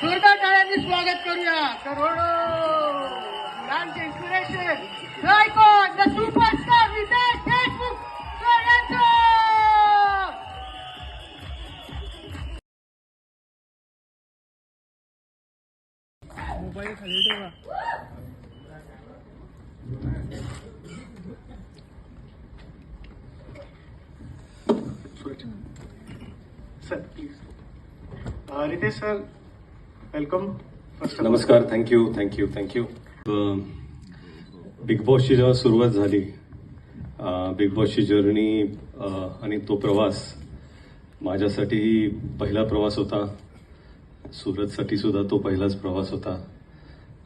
जोरदार टाळ्यांनी स्वागत करूया. करोडो मुलांचे inspiration icon the superstar Ritesh Deshmukh sir यांचं. मोबाईल खाली ठेवा. Sir please. Ritesh sir welcome. नमस्कार. थँक्यू. बिग बॉसची जेव्हा सुरुवात झाली, बिग बॉसची जर्नी आणि तो प्रवास माझ्यासाठी पहिला प्रवास होता. सूरजसाठी सुद्धा तो पहिलाच प्रवास होता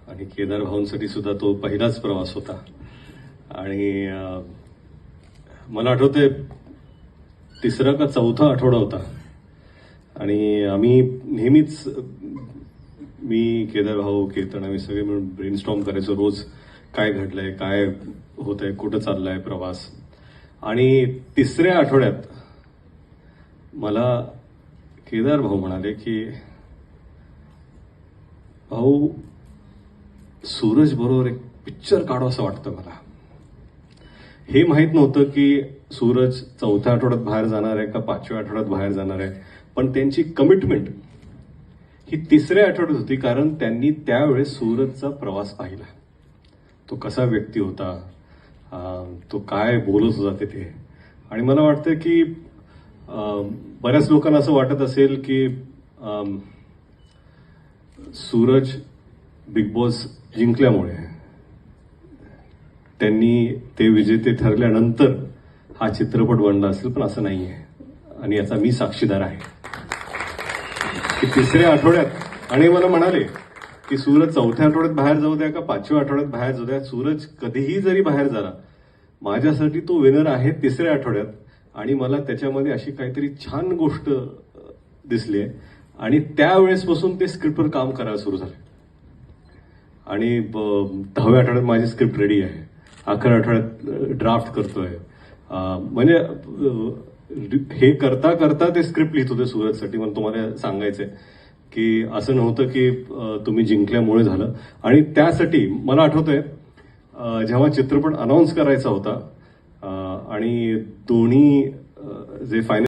आणि केदार भाऊंसाठी सुद्धा तो पहिलाच प्रवास होता. आणि मला आठवतंय तिसरा का चौथा आठवडा होता आणि आम्ही नेहमीच मी, केदार भाऊ, कीर्तन, आम्ही सगळे मिळून ब्रेनस्टॉर्म करायचो रोज. काय घडलंय, काय होतंय, कुठं चाललाय प्रवास. आणि तिसऱ्या आठवड्यात मला केदार भाऊ म्हणाले की भाऊ, सूरज बरोबर एक पिक्चर काढू असं वाटतं मला. हे माहीत नव्हतं की सूरज चौथ्या आठवड्यात बाहेर जाणार आहे का 5व्या आठवड्यात बाहेर जाणार आहे. पण त्यांची कमिटमेंट ही तिसऱ्या आठवड्यात होती, कारण त्यांनी त्यावेळेस सूरजचा प्रवास पाहिला. तो कसा व्यक्ती होता, तो काय बोलत होता तिथे. आणि मला वाटतं की बऱ्याच लोकांना असं वाटत असेल की सूरज बिग बॉस जिंकल्यामुळे, त्यांनी ते विजेते ठरल्यानंतर हा चित्रपट बनला असेल, पण असं नाहीये. आणि याचा मी साक्षीदार आहे की तिसऱ्या आठवड्यात, आणि मला म्हणाले की सूरज चौथ्या आठवड्यात बाहेर जाऊ द्या का 5व्या आठवड्यात बाहेर जाऊ द्या, सूरज कधीही जरी बाहेर झाला माझ्यासाठी तो विनर आहे तिसऱ्या आठवड्यात. आणि मला त्याच्यामध्ये अशी काहीतरी छान गोष्ट दिसली आहे. आणि त्यावेळेसपासून ते स्क्रिप्टवर काम करायला सुरू झाले. आणि 10व्या आठवड्यात माझी स्क्रिप्ट रेडी आहे. 11व्या आठवड्यात ड्राफ्ट करतोय. म्हणजे हे करता करता ते स्क्रिप्ट लिहित होते सूरजसाठी. मला तुम्हाला सांगायचंय की असं नव्हतं की तुम्ही जिंकल्यामुळे झालं. आणि त्यासाठी मला आठवतंय जेव्हा चित्रपट अनाऊन्स करायचा होता आणि दोन्ही जे फायनल